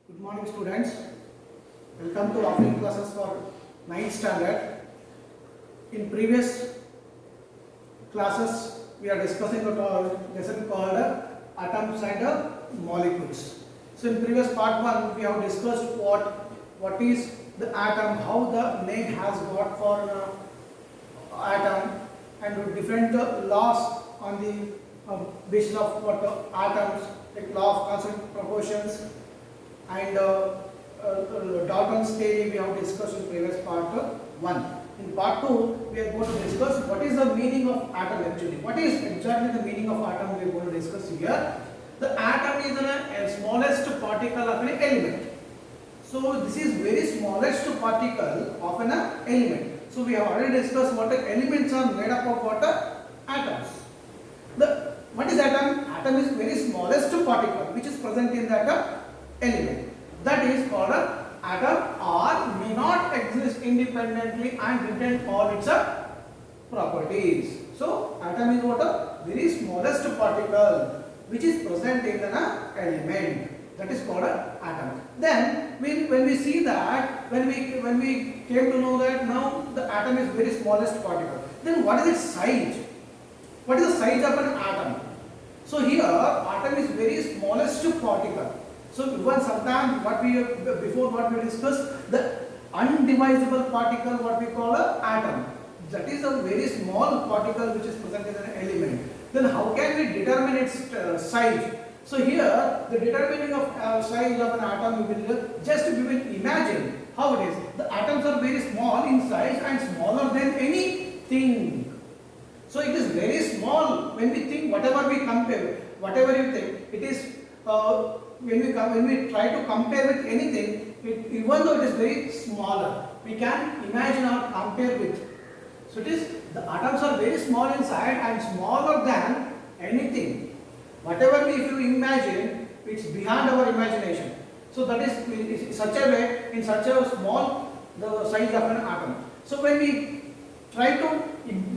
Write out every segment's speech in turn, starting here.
Good morning, students. Welcome to offline classes for 9th standard. In previous classes, we are discussing a lesson called atoms and molecules. So, in previous part 1, we have discussed what is the atom, how the name has got for atom, and different laws on the basis of what atoms, like law of constant proportions and Dalton's theory we have discussed in previous part 1. In part 2, we are going to discuss what is the meaning of atom actually. What is exactly the meaning of atom we are going to discuss here. The atom is the smallest particle of an element. So this is very smallest particle of an element. So we have already discussed what the elements are made up of what atoms. What is atom? Atom is very smallest particle which is present in that element. That is called an atom or may not exist independently and retain all its properties. So atom is what a very smallest particle which is present in an element. That is called an atom. Then when we see that, when we came to know that now the atom is very smallest particle, then what is its size? What is the size of an atom? So here atom is very smallest particle. So even sometimes before what we discussed, the undivisible particle what we call an atom. That is a very small particle which is present in an element. Then how can we determine its size? So here the determining of size of an atom, we will just imagine how it is. The atoms are very small in size and smaller than anything. So it is very small when we think, whatever we compare, whatever you think, it is when we try to compare with anything, even though it is very smaller, we can imagine or compare with. So it is, the atoms are very small inside and smaller than anything. Whatever if you imagine, it's beyond our imagination. So that is in such a way, in such a small the size of an atom. So when we try to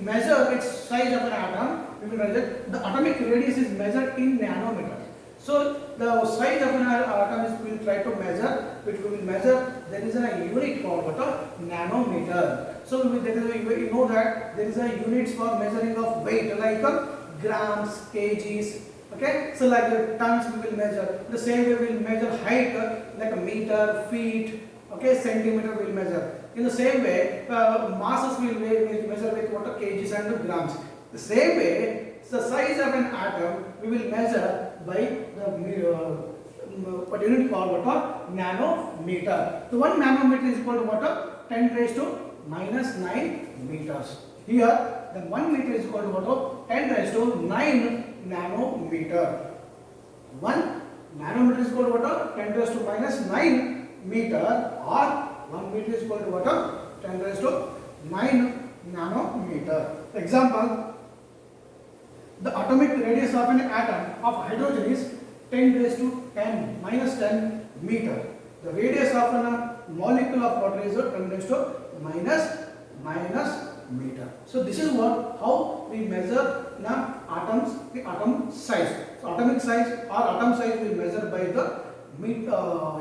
measure its size of an atom, we will measure the atomic radius is measured in nanometers. So the size of an atom is we will try to measure, which we will measure. There is a unit called what a nanometer. So we know that there is a units for measuring of weight like grams, kgs. Okay, so like the tons we will measure. The same way we will measure height like a meter, feet. Okay, centimeter we will measure. In the same way, masses we will measure with what are kgs and grams. The same way, the size of an atom we will measure by the what unit called what nanometer. So 1 nanometer is equal to what 10 raised to minus 9 meters. Here, then 1 meter is equal to what 10 raised to 9 nanometer. 1 nanometer is equal to what 10 raised to minus 9 meter, or 1 meter is equal to what 10 raised to 9 nanometer. Example, the atomic radius of an atom of hydrogen is 10 raised to 10 minus 10 meter. The radius of a molecule of water is 10 raised to minus meter. So this is how we measure the atom size. So atomic size or atom size we measure by the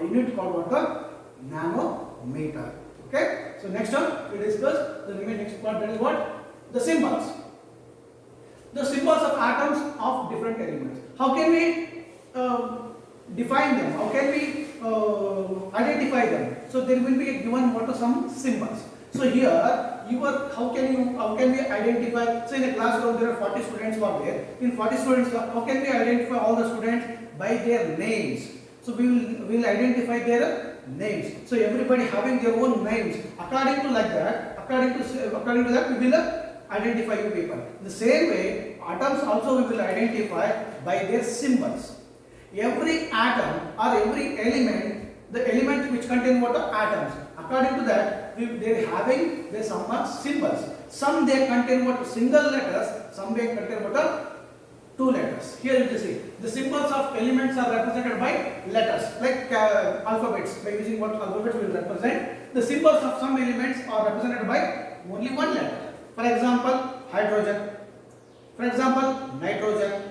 unit called what nanometer. Okay. So next one we discuss the next part, that is what the symbols. The symbols of atoms of different elements. How can we define them? How can we identify them? So there will be given some symbols. So here how can we identify? So in a classroom there are 40 students were there. In 40 students, how can we identify all the students by their names? So we will identify their names. So everybody having their own names. According to that we will identify you people. The same way, atoms also we will identify by their symbols. Every atom or every element, the element which contain what are atoms. According to that, they are having their some symbols. Some they contain what single letters, some they contain what are 2 letters. Here you can see the symbols of elements are represented by letters, like alphabets. By using what alphabets will represent, the symbols of some elements are represented by only 1 letter. For example, hydrogen. For example, nitrogen.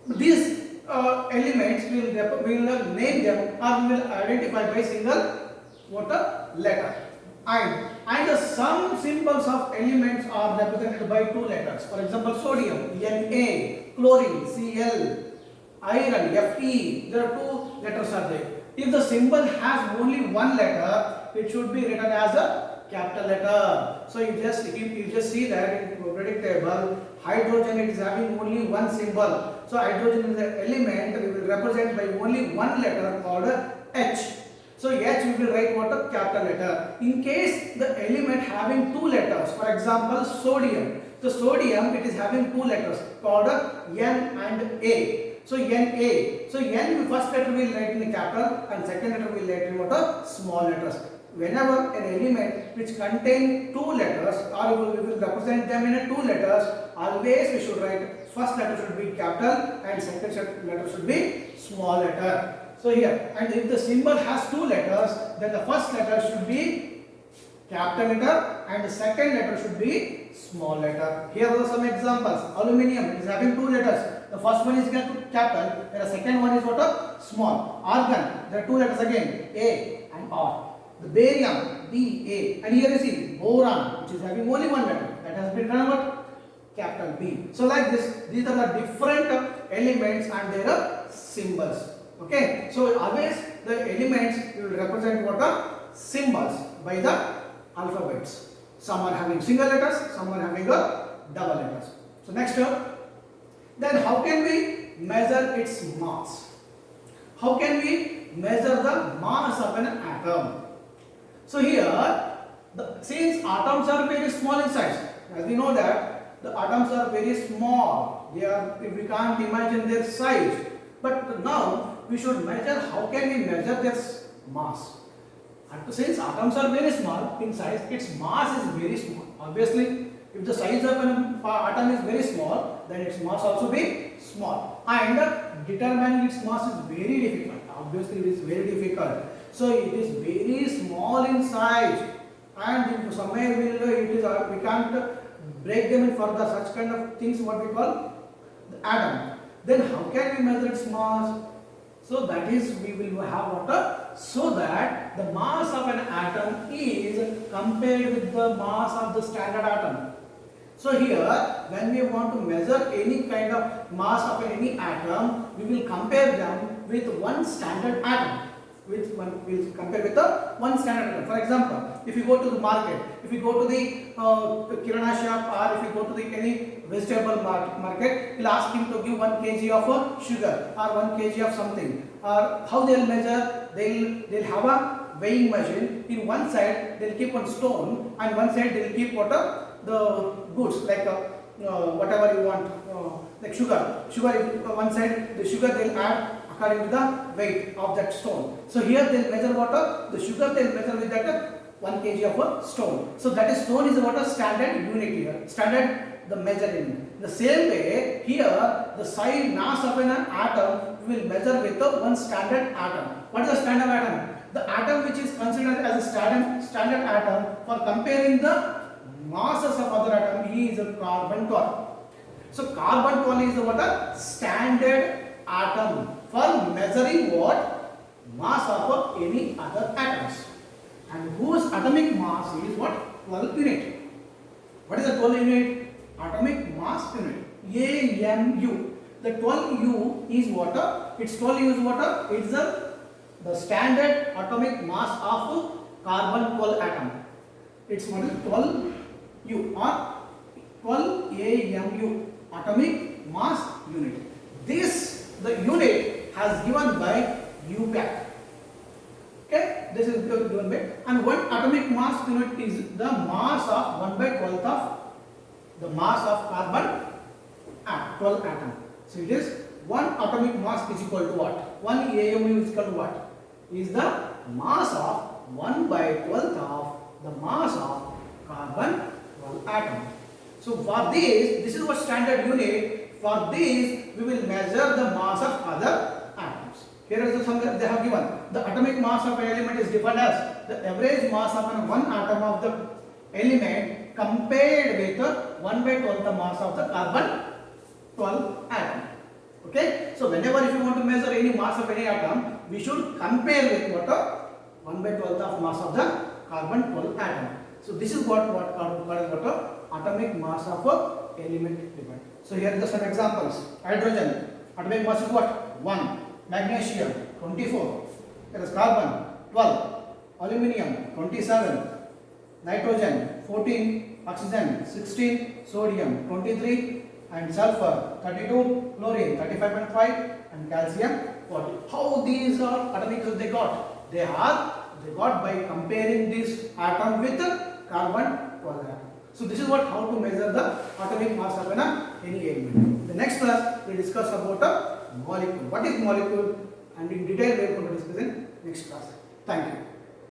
These elements we will name them or we will identify by single what a letter. And some symbols of elements are represented by two letters. For example, sodium Na, chlorine Cl, iron Fe. There are two letters are there. If the symbol has only one letter, it should be written as a capital letter. So you just see that in periodic table, hydrogen it is having only one symbol. So hydrogen is an element we will represent by only one letter called H. So H we will write what a capital letter. In case the element having two letters, for example sodium. So sodium it is having two letters called N and A. So Na. So N first letter we will write in the capital and second letter we will write in what a small letters. Whenever an element which contain two letters or we will represent them in a two letters, always we should write first letter should be capital and second letter should be small letter. So here, and if the symbol has two letters, then the first letter should be capital letter and the second letter should be small letter. Here are some examples. Aluminium it is having two letters. The first one is capital and the second one is what a small. Argon, there are two letters again, A and R. The barium, Ba, and here you see boron which is having only one letter, that has been written what? Capital B. So like this, these are the different elements and their symbols. Okay, so always the elements will represent what are symbols by the alphabets. Some are having single letters, some are having a double letters. So next then how can we measure its mass? How can we measure the mass of an atom? So here, since atoms are very small in size, as we know that the atoms are very small, we can't imagine their size. But now we should measure, how can we measure their mass? And since atoms are very small in size, its mass is very small. Obviously, if the size of an atom is very small, then its mass also be small. And determining its mass is very difficult. Obviously, it is very difficult. So it is very small in size, and somewhere we can't break them in further such kind of things. What we call the atom. Then how can we measure its mass? So that is we will have water, so that the mass of an atom is compared with the mass of the standard atom. So here, when we want to measure any kind of mass of any atom, we will compare them with one standard atom. We will compare with the one standard atom. For example, if you go to the market, if you go to the kirana shop, or if you go to the any vegetable market, you'll ask him to give 1 kg of sugar or 1 kg of something. Or how they'll measure? They'll have a weighing machine. In one side they'll keep one stone, and one side they'll keep the goods like whatever you want, like sugar. One side the sugar they'll add according to the weight of that stone. So here they'll measure the sugar they'll measure with that 1 kg of a stone. So that is stone is what a standard unit here. Standard the measuring. The same way here the size mass of an atom we will measure with the one standard atom. What is the standard atom? The atom which is considered as a standard atom for comparing the masses of other atom is a carbon 12. So carbon 12 is what a standard atom for measuring what mass of any other atoms, and whose atomic mass is what 12 unit. What is the 12 unit? Atomic mass unit, AMU. The 12U is what? Its 12U is what? It's the standard atomic mass of carbon 12 atom. Its model 12U or 12 AMU, atomic mass unit. This the unit has given by UPAC. Okay, this is given by, and one atomic mass unit is the mass of 1/12 of the mass of carbon 12 atom. So it is one atomic mass is equal to what? 1 AMU is equal to what? Is the mass of 1/12 of the mass of carbon 12 atom. So for this is what standard unit. For this we will measure the mass of other atoms. Here is some they have given. The atomic mass of an element is defined as the average mass of one atom of the element compared with 1/12 the mass of the carbon 12 atom. Okay, so whenever if you want to measure any mass of any atom, we should compare with what 1/12th of mass of the carbon 12 atom. So this is what atomic mass of a element depend. So here are some examples. Hydrogen atomic mass is what? 1. Magnesium 24. There is carbon 12. Aluminium 27. Nitrogen 14. Oxygen 16. Sodium 23. And sulfur 32. Chlorine 35.5. And calcium 40. How these are atomic they got? They got by comparing this atom with carbon 12 atom. So this is what how to measure the atomic mass of any element. In the next class we discuss about a molecule. What is molecule? And in detail we are going to discuss in next class. Thank you.